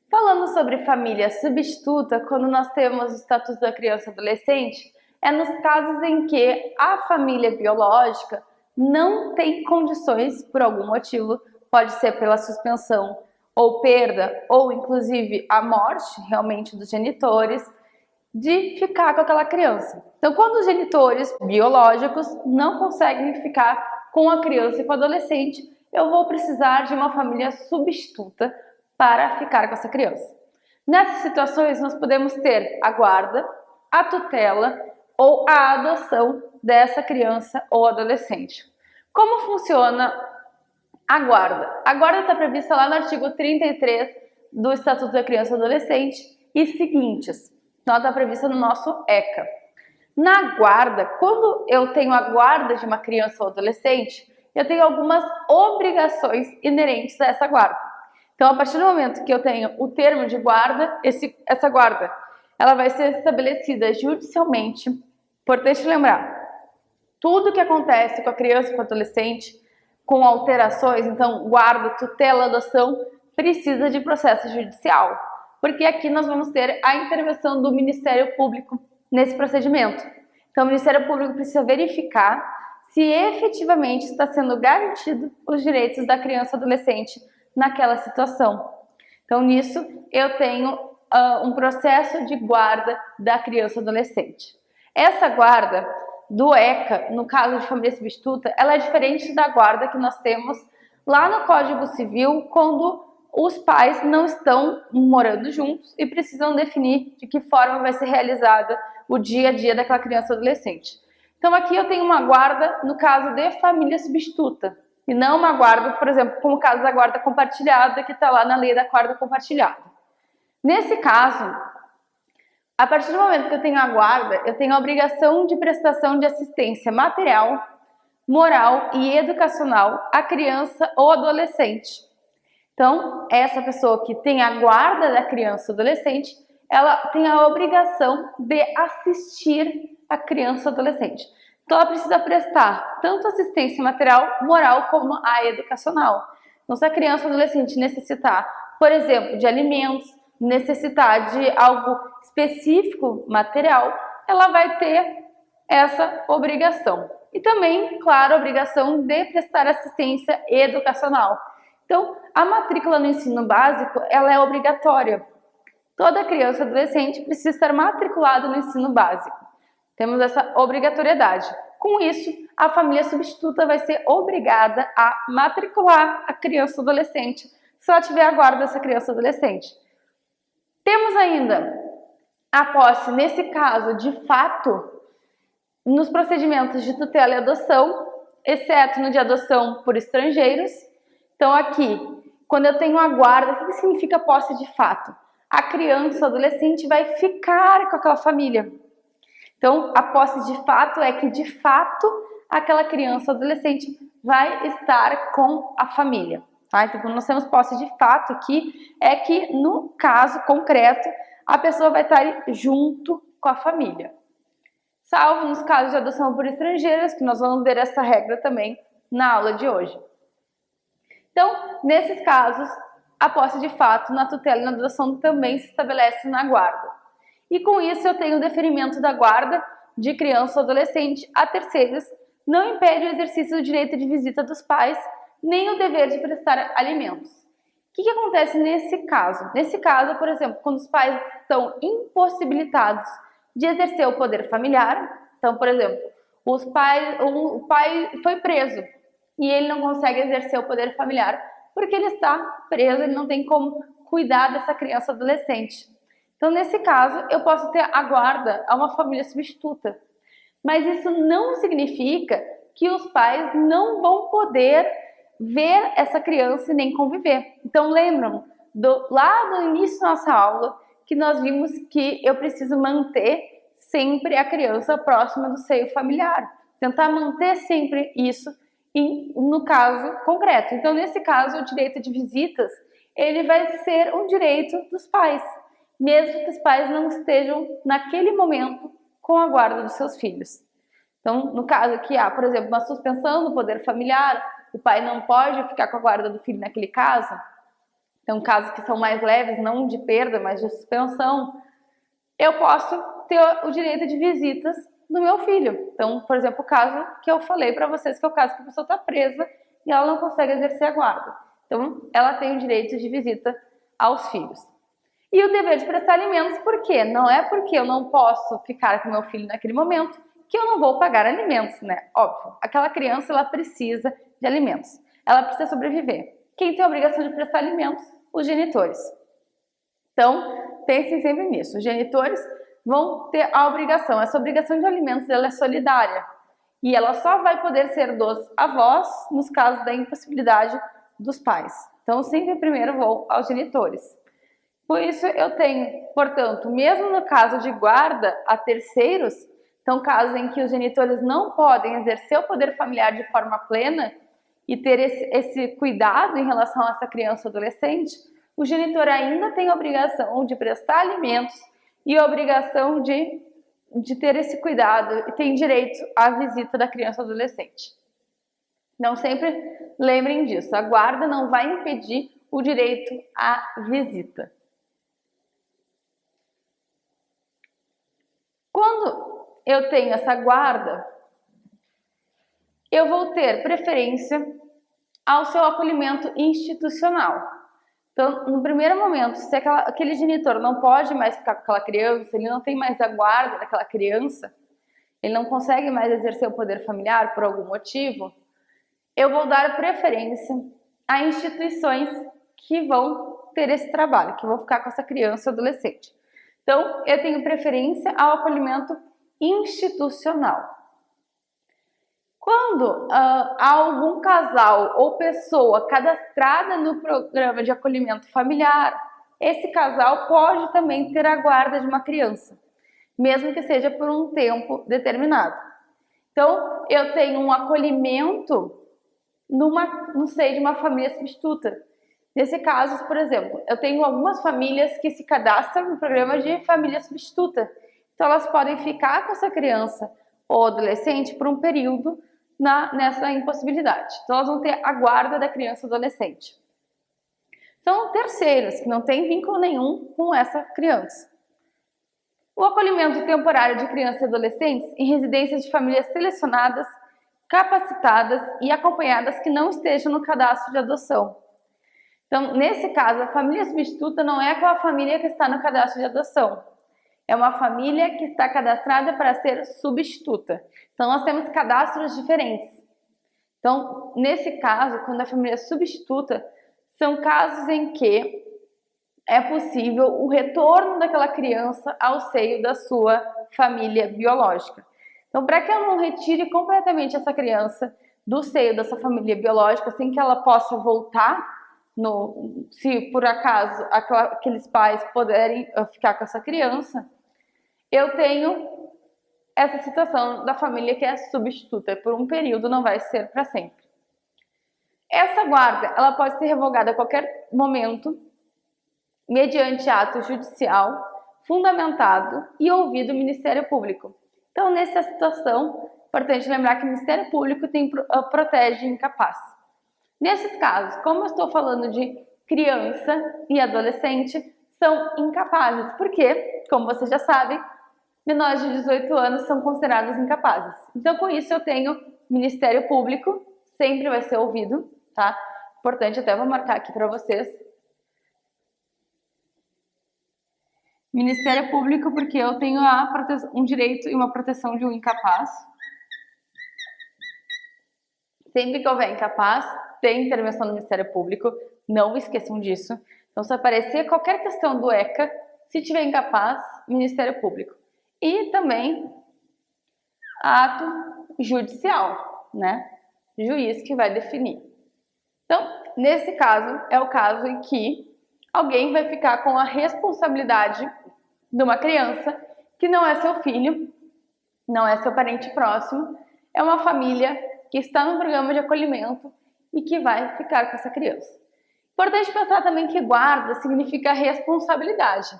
Falando sobre família substituta, quando nós temos o Estatuto da Criança e Adolescente, é nos casos em que a família biológica não tem condições, por algum motivo, pode ser pela suspensão ou perda, ou inclusive a morte realmente dos genitores, de ficar com aquela criança. Então, quando os genitores biológicos não conseguem ficar com a criança e com o adolescente, eu vou precisar de uma família substituta para ficar com essa criança. Nessas situações, nós podemos ter a guarda, a tutela ou a adoção dessa criança ou adolescente. Como funciona a guarda? A guarda está prevista lá no artigo 33 do Estatuto da Criança e Adolescente e seguintes. Então, ela está prevista no nosso ECA. Na guarda, quando eu tenho a guarda de uma criança ou adolescente, eu tenho algumas obrigações inerentes a essa guarda. Então, a partir do momento que eu tenho o termo de guarda, essa guarda, ela vai ser estabelecida judicialmente. Importante lembrar, tudo que acontece com a criança e com o adolescente, com alterações, então guarda, tutela, adoção, precisa de processo judicial. Porque aqui nós vamos ter a intervenção do Ministério Público nesse procedimento. Então, o Ministério Público precisa verificar se efetivamente está sendo garantido os direitos da criança e adolescente naquela situação. Então, nisso, eu tenho um processo de guarda da criança e adolescente. Essa guarda do ECA, no caso de família substituta, ela é diferente da guarda que nós temos lá no Código Civil, quando os pais não estão morando juntos e precisam definir de que forma vai ser realizada o dia a dia daquela criança e adolescente. Então, aqui eu tenho uma guarda no caso de família substituta, e não uma guarda, por exemplo, como o caso da guarda compartilhada, que está lá na lei da guarda compartilhada. Nesse caso, a partir do momento que eu tenho a guarda, eu tenho a obrigação de prestação de assistência material, moral e educacional à criança ou adolescente. Então, essa pessoa que tem a guarda da criança ou adolescente, ela tem a obrigação de assistir a criança ou adolescente. Então, ela precisa prestar tanto assistência material, moral, como a educacional. Então, se a criança ou adolescente necessitar, por exemplo, de alimentos, necessitar de algo específico, material, ela vai ter essa obrigação. E também, claro, a obrigação de prestar assistência educacional. Então, a matrícula no ensino básico, ela é obrigatória. Toda criança e adolescente precisa estar matriculada no ensino básico. Temos essa obrigatoriedade. Com isso, a família substituta vai ser obrigada a matricular a criança ou adolescente, se ela tiver a guarda dessa criança ou adolescente. Temos ainda a posse, nesse caso, de fato, nos procedimentos de tutela e adoção, exceto no de adoção por estrangeiros. Então, aqui, quando eu tenho a guarda, o que significa posse de fato? A criança ou adolescente vai ficar com aquela família. Então, a posse de fato é que, de fato, aquela criança ou adolescente vai estar com a família. Tá? Então, quando nós temos posse de fato aqui, é que, no caso concreto, a pessoa vai estar junto com a família. Salvo nos casos de adoção por estrangeiros, que nós vamos ver essa regra também na aula de hoje. Então, nesses casos, a posse de fato na tutela e na adoção também se estabelece na guarda. E com isso eu tenho o deferimento da guarda de criança ou adolescente a terceiros, não impede o exercício do direito de visita dos pais, nem o dever de prestar alimentos. O que acontece nesse caso? Nesse caso, por exemplo, quando os pais estão impossibilitados de exercer o poder familiar, então, por exemplo, o pai foi preso e ele não consegue exercer o poder familiar porque ele está preso, ele não tem como cuidar dessa criança ou adolescente. Então, nesse caso, eu posso ter a guarda a uma família substituta. Mas isso não significa que os pais não vão poder ver essa criança e nem conviver. Então, lembram, lá do início da nossa aula, que nós vimos que eu preciso manter sempre a criança próxima do seio familiar. Tentar manter sempre isso no caso concreto. Então, nesse caso, o direito de visitas, ele vai ser um direito dos pais, mesmo que os pais não estejam naquele momento com a guarda dos seus filhos. Então, no caso que há, por exemplo, uma suspensão do poder familiar, o pai não pode ficar com a guarda do filho naquele caso. Então, casos que são mais leves, não de perda, mas de suspensão, eu posso ter o direito de visitas do meu filho. Então, por exemplo, o caso que eu falei para vocês, que é o caso que a pessoa está presa e ela não consegue exercer a guarda. Então, ela tem o direito de visita aos filhos. E o dever de prestar alimentos, por quê? Não é porque eu não posso ficar com meu filho naquele momento que eu não vou pagar alimentos, né? Óbvio, aquela criança, ela precisa de alimentos. Ela precisa sobreviver. Quem tem a obrigação de prestar alimentos? Os genitores. Então, pensem sempre nisso. Os genitores vão ter a obrigação. Essa obrigação de alimentos, ela é solidária. E ela só vai poder ser dos avós nos casos da impossibilidade dos pais. Então, sempre primeiro vou aos genitores. Por isso, eu tenho, portanto, mesmo no caso de guarda a terceiros, então casos em que os genitores não podem exercer o poder familiar de forma plena e ter esse cuidado em relação a essa criança ou adolescente, o genitor ainda tem a obrigação de prestar alimentos e a obrigação de ter esse cuidado e tem direito à visita da criança ou adolescente. Então, sempre lembrem disso, a guarda não vai impedir o direito à visita. Quando eu tenho essa guarda, eu vou ter preferência ao seu acolhimento institucional. Então, no primeiro momento, se aquele genitor não pode mais ficar com aquela criança, ele não tem mais a guarda daquela criança, ele não consegue mais exercer o poder familiar por algum motivo, eu vou dar preferência a instituições que vão ter esse trabalho, que vão ficar com essa criança ou adolescente. Então, eu tenho preferência ao acolhimento institucional. Quando há algum casal ou pessoa cadastrada no programa de acolhimento familiar, esse casal pode também ter a guarda de uma criança, mesmo que seja por um tempo determinado. Então, eu tenho um acolhimento no seio de uma família substituta. Nesse caso, por exemplo, eu tenho algumas famílias que se cadastram no programa de família substituta. Então, elas podem ficar com essa criança ou adolescente por um período nessa impossibilidade. Então, elas vão ter a guarda da criança ou adolescente. São terceiros, que não têm vínculo nenhum com essa criança. O acolhimento temporário de crianças e adolescentes em residências de famílias selecionadas, capacitadas e acompanhadas que não estejam no cadastro de adoção. Então, nesse caso, a família substituta não é aquela família que está no cadastro de adoção. É uma família que está cadastrada para ser substituta. Então, nós temos cadastros diferentes. Então, nesse caso, quando a família é substituta, são casos em que é possível o retorno daquela criança ao seio da sua família biológica. Então, para que eu não retire completamente essa criança do seio dessa família biológica, sem que ela possa voltar, se por acaso aqueles pais puderem ficar com essa criança, eu tenho essa situação da família que é substituta, por um período, não vai ser para sempre. Essa guarda, ela pode ser revogada a qualquer momento, mediante ato judicial, fundamentado e ouvido o Ministério Público. Então, nessa situação, é importante lembrar que o Ministério Público protege incapaz. Nesses casos, como eu estou falando de criança e adolescente, são incapazes, porque, como vocês já sabem, menores de 18 anos são considerados incapazes. Então, com isso, eu tenho Ministério Público, sempre vai ser ouvido, tá? Importante, até vou marcar aqui para vocês. Ministério Público, porque eu tenho um direito e uma proteção de um incapaz. Sempre que houver incapaz, tem intervenção do Ministério Público, não esqueçam disso. Então, se aparecer qualquer questão do ECA, se tiver incapaz, Ministério Público. E também ato judicial, né? Juiz que vai definir. Então, nesse caso, é o caso em que alguém vai ficar com a responsabilidade de uma criança que não é seu filho, não é seu parente próximo, é uma família que está no programa de acolhimento e que vai ficar com essa criança. Importante pensar também que guarda significa responsabilidade.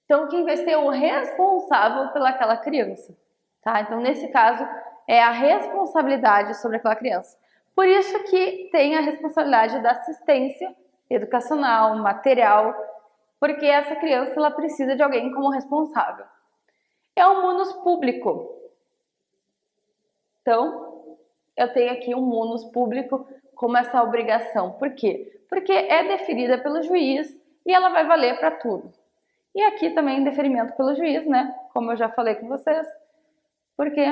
Então, quem vai ser o responsável pelaquela criança, tá? Então, nesse caso, é a responsabilidade sobre aquela criança. Por isso que tem a responsabilidade da assistência educacional, material, porque essa criança ela precisa de alguém como responsável. É um munus público. Então, eu tenho aqui um munus público como essa obrigação. Por quê? Porque é deferida pelo juiz e ela vai valer para tudo. E aqui também deferimento pelo juiz, né? Como eu já falei com vocês, porque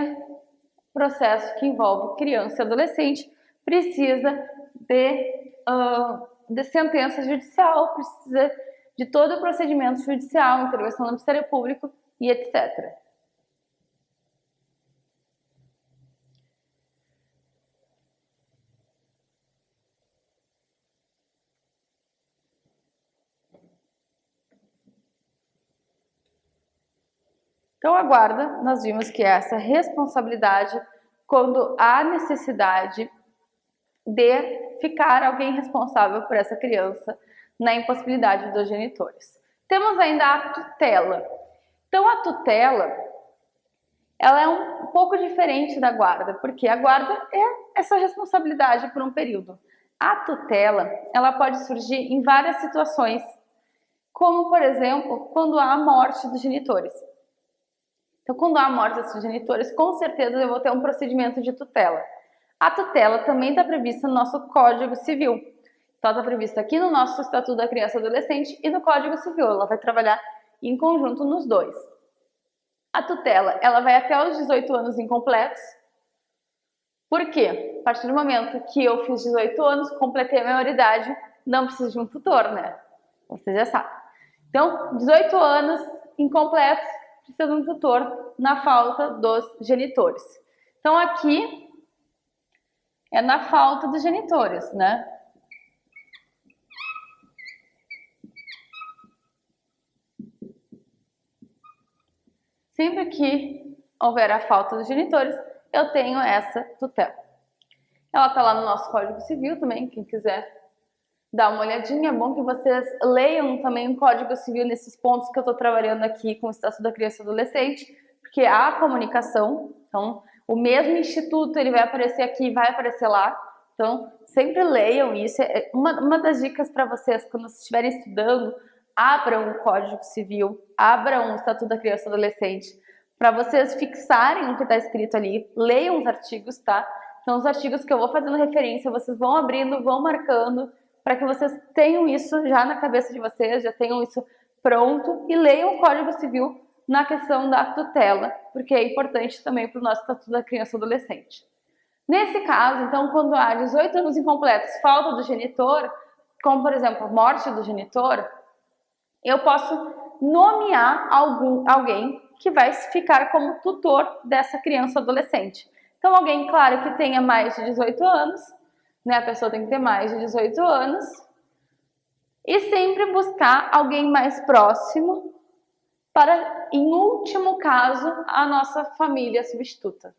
processo que envolve criança e adolescente precisa de sentença judicial, precisa de todo o procedimento judicial, intervenção do Ministério Público e etc. Então, a guarda, nós vimos que é essa responsabilidade quando há necessidade de ficar alguém responsável por essa criança na impossibilidade dos genitores. Temos ainda a tutela. Então, a tutela, ela é um pouco diferente da guarda, porque a guarda é essa responsabilidade por um período. A tutela, ela pode surgir em várias situações, como, por exemplo, quando há a morte dos genitores. Então, quando há a morte dos genitores, com certeza eu vou ter um procedimento de tutela. A tutela também está prevista no nosso Código Civil. Então, está prevista aqui no nosso Estatuto da Criança e Adolescente e no Código Civil. Ela vai trabalhar em conjunto nos dois. A tutela, ela vai até os 18 anos incompletos. Por quê? A partir do momento que eu fiz 18 anos, completei a maioridade, não preciso de um tutor, né? Você já sabe. Então, 18 anos incompletos, precisa de um tutor na falta dos genitores. Então, aqui é na falta dos genitores, né? Sempre que houver a falta dos genitores, eu tenho essa tutela. Ela está lá no nosso Código Civil também, quem quiser dar uma olhadinha. É bom que vocês leiam também o Código Civil nesses pontos que eu estou trabalhando aqui com o Estatuto da Criança e Adolescente, porque há comunicação, então o mesmo instituto ele vai aparecer aqui e vai aparecer lá, então sempre leiam isso. É uma das dicas para vocês, quando vocês estiverem estudando, abram o Código Civil, abram o Estatuto da Criança e Adolescente, para vocês fixarem o que está escrito ali, leiam os artigos, tá? Então os artigos que eu vou fazendo referência, vocês vão abrindo, vão marcando, para que vocês tenham isso já na cabeça de vocês, já tenham isso pronto e leiam o Código Civil na questão da tutela, porque é importante também para o nosso Estatuto da Criança e Adolescente. Nesse caso, então, quando há 18 anos incompletos, falta do genitor, como por exemplo, morte do genitor, eu posso nomear alguém que vai ficar como tutor dessa criança ou adolescente. Então, alguém, claro, que tenha mais de 18 anos, né? A pessoa tem que ter mais de 18 anos. E sempre buscar alguém mais próximo para, em último caso, a nossa família substituta.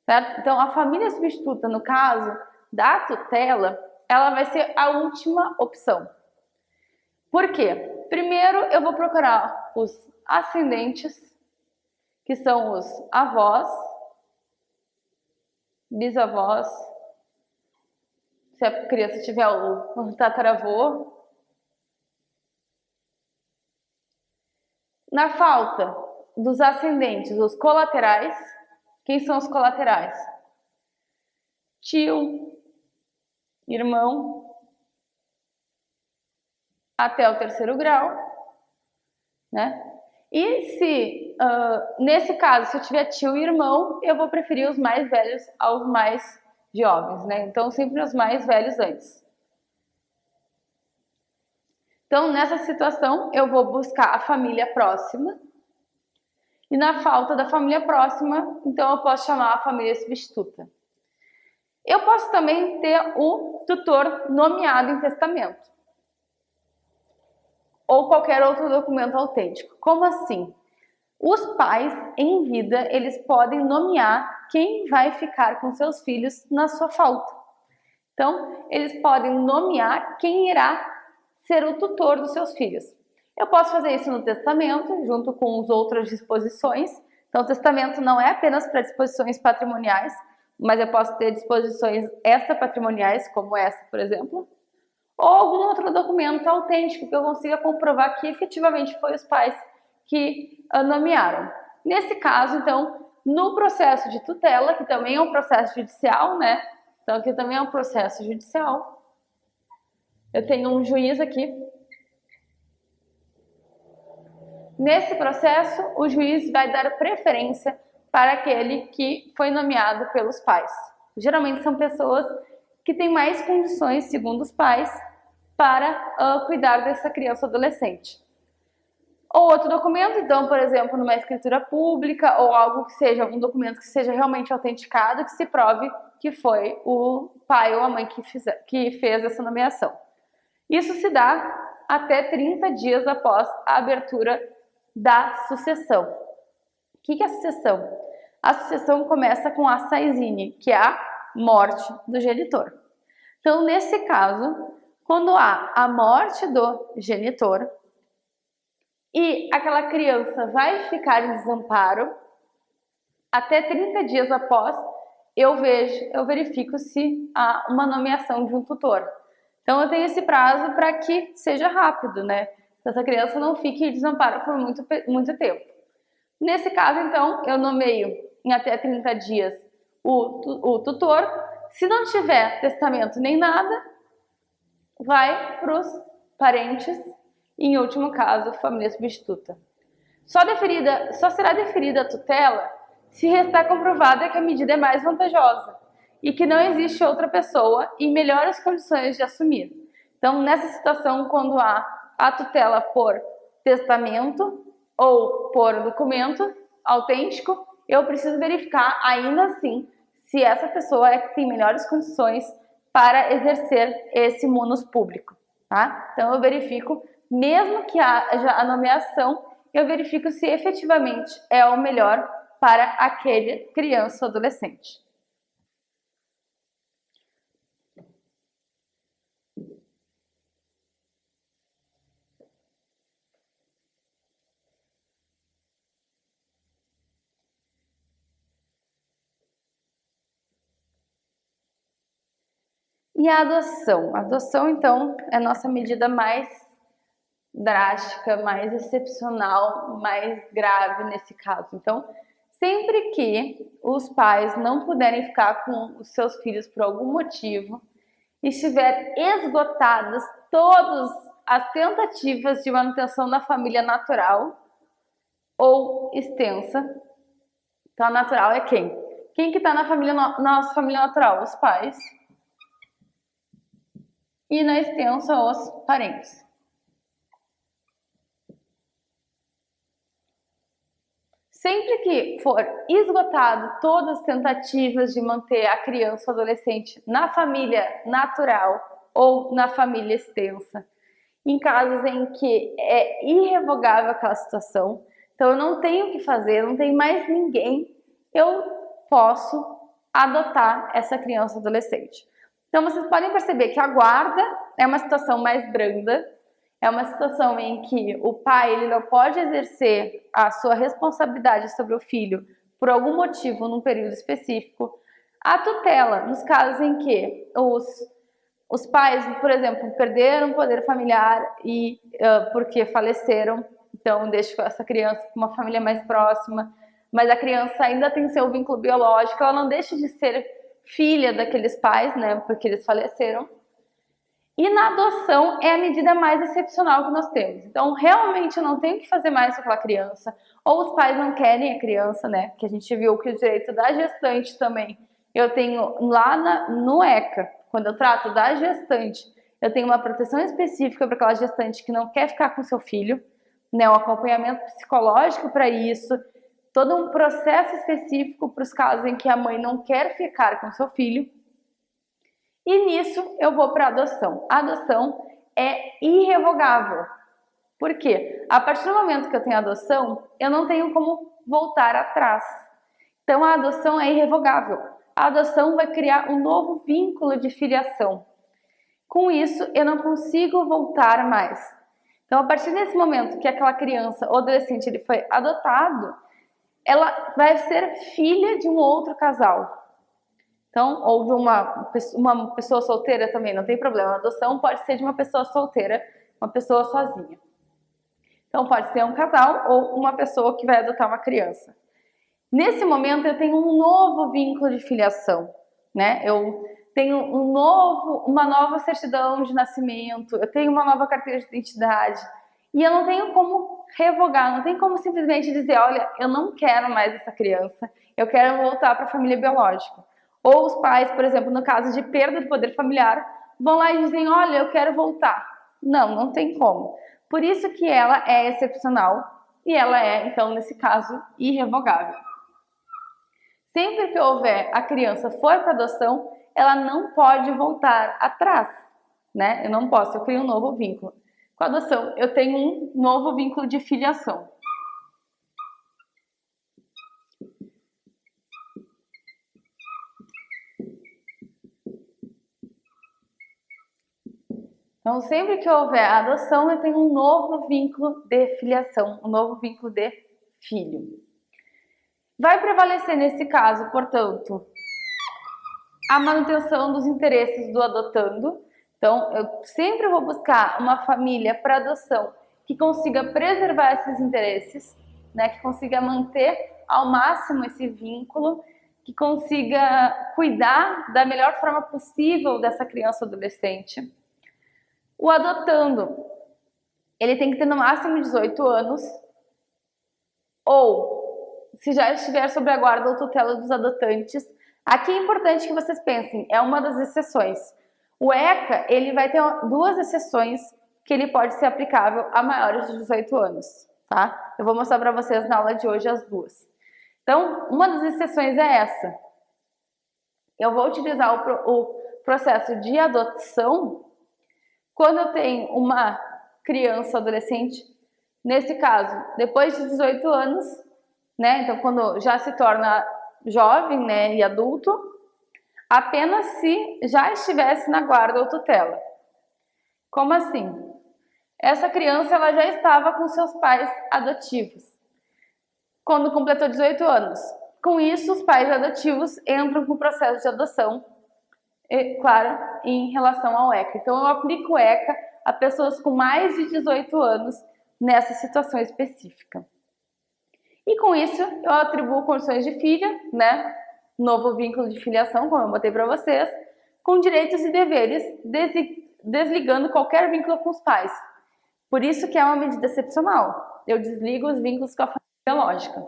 Certo? Então, a família substituta, no caso da tutela, ela vai ser a última opção. Por quê? Primeiro, eu vou procurar os ascendentes, que são os avós, bisavós, se a criança tiver o tataravô. Na falta dos ascendentes, os colaterais, quem são os colaterais? Tio, irmão, até o 3º grau, né? E se, nesse caso, se eu tiver tio e irmão, eu vou preferir os mais velhos aos mais jovens, né? Então, sempre os mais velhos antes. Então, nessa situação, eu vou buscar a família próxima. E na falta da família próxima, então eu posso chamar a família substituta. Eu posso também ter o tutor nomeado em testamento. Ou qualquer outro documento autêntico. Como assim? Os pais, em vida, eles podem nomear quem vai ficar com seus filhos na sua falta. Então, eles podem nomear quem irá ser o tutor dos seus filhos. Eu posso fazer isso no testamento, junto com as outras disposições. Então, o testamento não é apenas para disposições patrimoniais, mas eu posso ter disposições extrapatrimoniais, como essa, por exemplo, ou algum outro documento autêntico que eu consiga comprovar que efetivamente foi os pais que nomearam. Nesse caso, então, no processo de tutela, que também é um processo judicial, né? Então, aqui também é um processo judicial. Eu tenho um juiz aqui. Nesse processo, o juiz vai dar preferência para aquele que foi nomeado pelos pais. Geralmente são pessoas que têm mais condições, segundo os pais, para cuidar dessa criança ou adolescente. Ou outro documento, então, por exemplo, numa escritura pública, ou algo que seja um documento que seja realmente autenticado, que se prove que foi o pai ou a mãe que fez essa nomeação. Isso se dá até 30 dias após a abertura da sucessão. O que é a sucessão? A sucessão começa com a saisine, que é a morte do genitor. Então, nesse caso, quando há a morte do genitor e aquela criança vai ficar em desamparo, até 30 dias após, eu verifico se há uma nomeação de um tutor. Então, eu tenho esse prazo para que seja rápido, né? Para essa criança não fique em desamparo por muito tempo. Nesse caso, então, eu nomeio em até 30 dias o tutor. Se não tiver testamento nem nada, vai para os parentes e, em último caso, família substituta. Só será deferida a tutela se restar comprovada que a medida é mais vantajosa e que não existe outra pessoa em melhores condições de assumir. Então, nessa situação, quando há a tutela por testamento ou por documento autêntico, eu preciso verificar ainda assim se essa pessoa é que tem melhores condições para exercer esse munus público, tá? Então, eu verifico, mesmo que haja a nomeação, eu verifico se efetivamente é o melhor para aquele criança ou adolescente. E a adoção? A adoção, então, é a nossa medida mais drástica, mais excepcional, mais grave nesse caso. Então, sempre que os pais não puderem ficar com os seus filhos por algum motivo, estiver esgotadas todas as tentativas de manutenção da família natural ou extensa. Então, a natural é quem? Quem que está na nossa família natural? Os pais. E na extensa, os parentes. Sempre que for esgotado todas as tentativas de manter a criança ou adolescente na família natural ou na família extensa, em casos em que é irrevogável aquela situação, então eu não tenho o que fazer, não tem mais ninguém, eu posso adotar essa criança ou adolescente. Então vocês podem perceber que a guarda é uma situação mais branda, é uma situação em que o pai ele não pode exercer a sua responsabilidade sobre o filho por algum motivo num período específico. A tutela, nos casos em que os pais, por exemplo, perderam o poder familiar e porque faleceram, então deixa essa criança com uma família mais próxima, mas a criança ainda tem seu vínculo biológico, ela não deixa de ser filha daqueles pais, né, porque eles faleceram. E na adoção é a medida mais excepcional que nós temos. Então, realmente eu não tenho que fazer mais com aquela criança. Ou os pais não querem a criança, né? Que a gente viu que o direito da gestante também. Eu tenho lá no ECA, quando eu trato da gestante, eu tenho uma proteção específica para aquela gestante que não quer ficar com seu filho, né? Um acompanhamento psicológico para isso, todo um processo específico para os casos em que a mãe não quer ficar com seu filho. E nisso eu vou para a adoção. A adoção é irrevogável. Por quê? A partir do momento que eu tenho adoção, eu não tenho como voltar atrás. Então a adoção é irrevogável. A adoção vai criar um novo vínculo de filiação. Com isso, eu não consigo voltar mais. Então, a partir desse momento que aquela criança ou adolescente ele foi adotado, ela vai ser filha de um outro casal. Então, ou de uma pessoa solteira também, não tem problema. A adoção pode ser de uma pessoa solteira, uma pessoa sozinha. Então, pode ser um casal ou uma pessoa que vai adotar uma criança. Nesse momento, eu tenho um novo vínculo de filiação, né? Eu tenho uma nova certidão de nascimento, eu tenho uma nova carteira de identidade. E eu não tenho como revogar, não tenho como simplesmente dizer, olha, eu não quero mais essa criança, eu quero voltar para a família biológica. Ou os pais, por exemplo, no caso de perda do poder familiar, vão lá e dizem, olha, eu quero voltar. Não, não tem como. Por isso que ela é excepcional e ela é, então, nesse caso, irrevogável. Sempre que houver a criança for para adoção, ela não pode voltar atrás, né? Eu não posso, eu crio um novo vínculo. Com a adoção, eu tenho um novo vínculo de filiação. Então, sempre que houver a adoção, eu tenho um novo vínculo de filiação, um novo vínculo de filho. Vai prevalecer nesse caso, portanto, a manutenção dos interesses do adotando. Então, eu sempre vou buscar uma família para adoção que consiga preservar esses interesses, né, que consiga manter ao máximo esse vínculo, que consiga cuidar da melhor forma possível dessa criança ou adolescente. O adotando, ele tem que ter no máximo 18 anos, ou, se já estiver sob a guarda ou tutela dos adotantes. Aqui é importante que vocês pensem, é uma das exceções. O ECA, ele vai ter duas exceções que ele pode ser aplicável a maiores de 18 anos, tá? Eu vou mostrar para vocês na aula de hoje as duas. Então, uma das exceções é essa. Eu vou utilizar o processo de adoção quando eu tenho uma criança ou adolescente, nesse caso, depois de 18 anos, né? Então, quando já se torna jovem, né, e adulto, apenas se já estivesse na guarda ou tutela. Como assim? Essa criança ela já estava com seus pais adotivos quando completou 18 anos. Com isso, os pais adotivos entram com o processo de adoção, claro, em relação ao ECA. Então, eu aplico o ECA a pessoas com mais de 18 anos nessa situação específica. E com isso, eu atribuo condições de filha, né? Novo vínculo de filiação, como eu botei para vocês, com direitos e deveres, desligando qualquer vínculo com os pais. Por isso que é uma medida excepcional. Eu desligo os vínculos com a família biológica.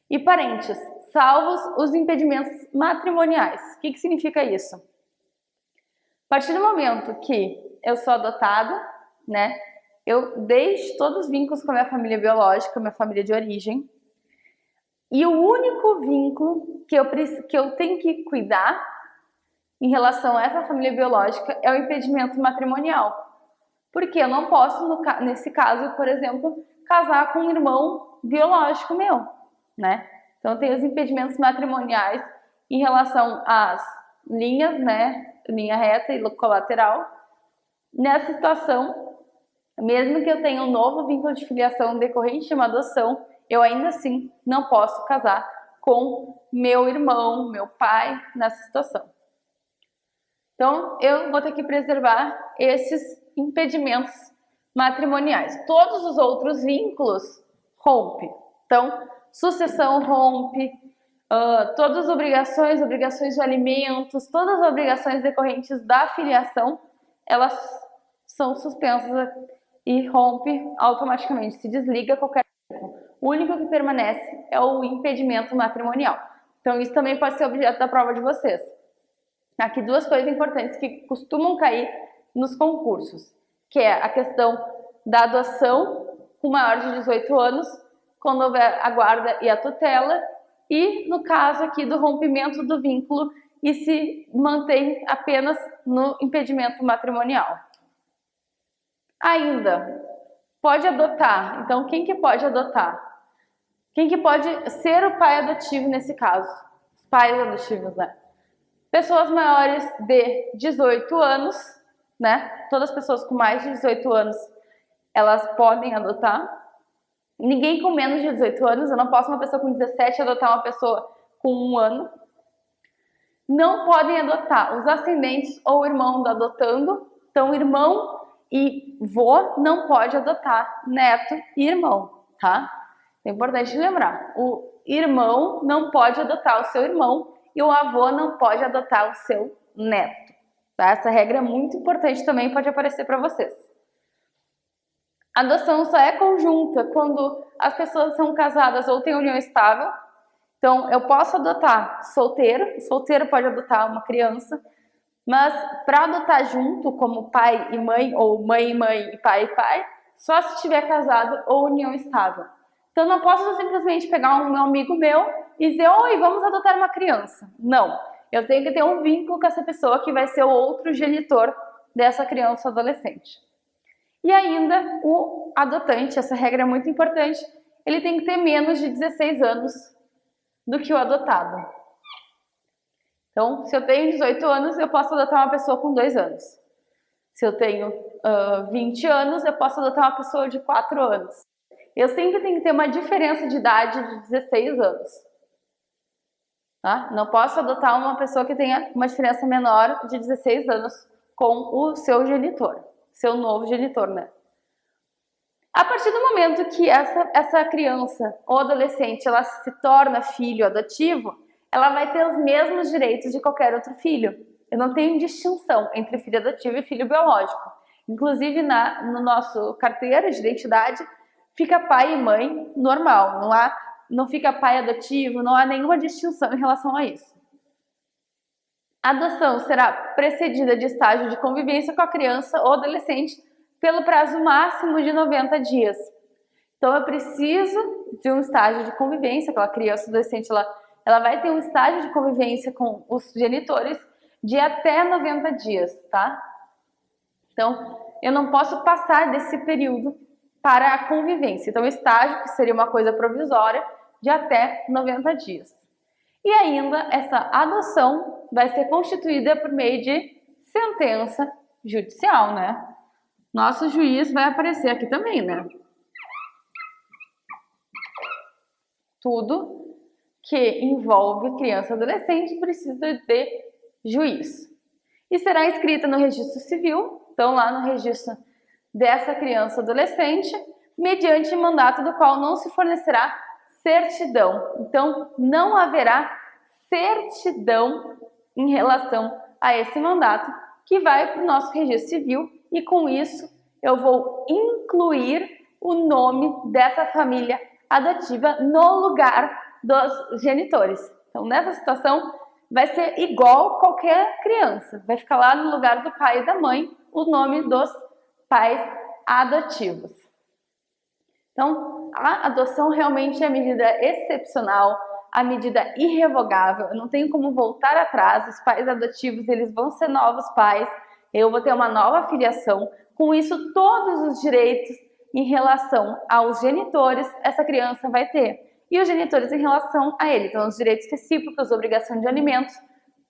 E parentes, salvos os impedimentos matrimoniais. O que significa isso? A partir do momento que eu sou adotado, né, eu deixo todos os vínculos com a minha família biológica, minha família de origem, e o único vínculo que eu tenho que cuidar em relação a essa família biológica é o impedimento matrimonial. Porque eu não posso, nesse caso, por exemplo, casar com um irmão biológico meu, né? Então, tem os impedimentos matrimoniais em relação às linhas, né? Linha reta e colateral. Nessa situação, mesmo que eu tenha um novo vínculo de filiação decorrente de uma adoção, eu ainda assim não posso casar com meu irmão, meu pai, nessa situação. Então, eu vou ter que preservar esses impedimentos matrimoniais. Todos os outros vínculos rompe. Então, sucessão rompe, todas as obrigações de alimentos, todas as obrigações decorrentes da filiação, elas são suspensas e rompe automaticamente, se desliga qualquer vínculo. O único que permanece é o impedimento matrimonial. Então, isso também pode ser objeto da prova de vocês. Aqui duas coisas importantes que costumam cair nos concursos, que é a questão da adoção com maior de 18 anos, quando houver a guarda e a tutela, e no caso aqui do rompimento do vínculo e se mantém apenas no impedimento matrimonial. Ainda, pode adotar. Então, quem que pode adotar? Quem que pode ser o pai adotivo nesse caso? Os pais adotivos, né? Pessoas maiores de 18 anos, né? Todas as pessoas com mais de 18 anos, elas podem adotar. Ninguém com menos de 18 anos, eu não posso uma pessoa com 17 adotar uma pessoa com 1 ano. Não podem adotar os ascendentes ou o irmão do adotando. Então, irmão e vô não pode adotar neto e irmão, tá? É importante lembrar, o irmão não pode adotar o seu irmão e o avô não pode adotar o seu neto, tá? Essa regra é muito importante também, pode aparecer para vocês. A adoção só é conjunta quando as pessoas são casadas ou têm união estável. Então, eu posso adotar solteiro, o solteiro pode adotar uma criança, mas para adotar junto, como pai e mãe, ou mãe e mãe e pai, só se estiver casado ou união estável. Então, não posso simplesmente pegar um amigo meu e dizer, oi, vamos adotar uma criança. Não, eu tenho que ter um vínculo com essa pessoa que vai ser o outro genitor dessa criança ou adolescente. E ainda, o adotante, essa regra é muito importante, ele tem que ter menos de 16 anos do que o adotado. Então, se eu tenho 18 anos, eu posso adotar uma pessoa com 2 anos. Se eu tenho 20 anos, eu posso adotar uma pessoa de 4 anos. Eu sempre tenho que ter uma diferença de idade de 16 anos. Tá? Não posso adotar uma pessoa que tenha uma diferença menor de 16 anos com o seu genitor, seu novo genitor, né? A partir do momento que essa criança ou adolescente ela se torna filho adotivo, ela vai ter os mesmos direitos de qualquer outro filho. Eu não tenho distinção entre filho adotivo e filho biológico. Inclusive, no nosso carteira de identidade, fica pai e mãe normal. Não fica pai adotivo, não há nenhuma distinção em relação a isso. A adoção será precedida de estágio de convivência com a criança ou adolescente pelo prazo máximo de 90 dias. Então, eu preciso de um estágio de convivência, aquela criança ou adolescente, ela vai ter um estágio de convivência com os genitores de até 90 dias, tá? Então, eu não posso passar desse período para a convivência. Então, o estágio, que seria uma coisa provisória, de até 90 dias. E ainda, essa adoção vai ser constituída por meio de sentença judicial, né? Nosso juiz vai aparecer aqui também, né? Tudo que envolve criança e adolescente precisa de juiz. E será inscrita no registro civil, então lá no registro dessa criança ou adolescente, mediante mandato do qual não se fornecerá certidão. Então, não haverá certidão em relação a esse mandato, que vai para o nosso registro civil, e com isso eu vou incluir o nome dessa família adotiva no lugar dos genitores. Então, nessa situação, vai ser igual qualquer criança. Vai ficar lá no lugar do pai e da mãe o nome dos pais adotivos. Então, a adoção realmente é a medida excepcional, a medida irrevogável. Eu não tenho como voltar atrás. Os pais adotivos, eles vão ser novos pais. Eu vou ter uma nova filiação. Com isso, todos os direitos em relação aos genitores, essa criança vai ter. E os genitores em relação a ele. Então, os direitos recíprocos, obrigação de alimentos,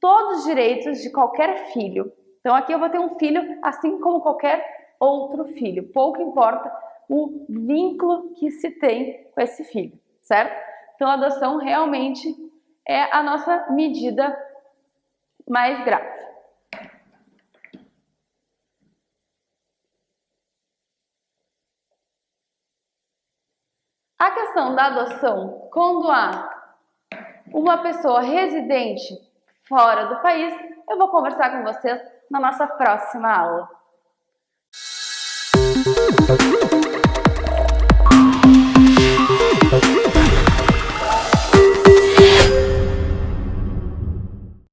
todos os direitos de qualquer filho. Então, aqui eu vou ter um filho, assim como qualquer outro filho. Pouco importa o vínculo que se tem com esse filho, certo? Então, a adoção realmente é a nossa medida mais grave. A questão da adoção, quando há uma pessoa residente fora do país, eu vou conversar com vocês na nossa próxima aula.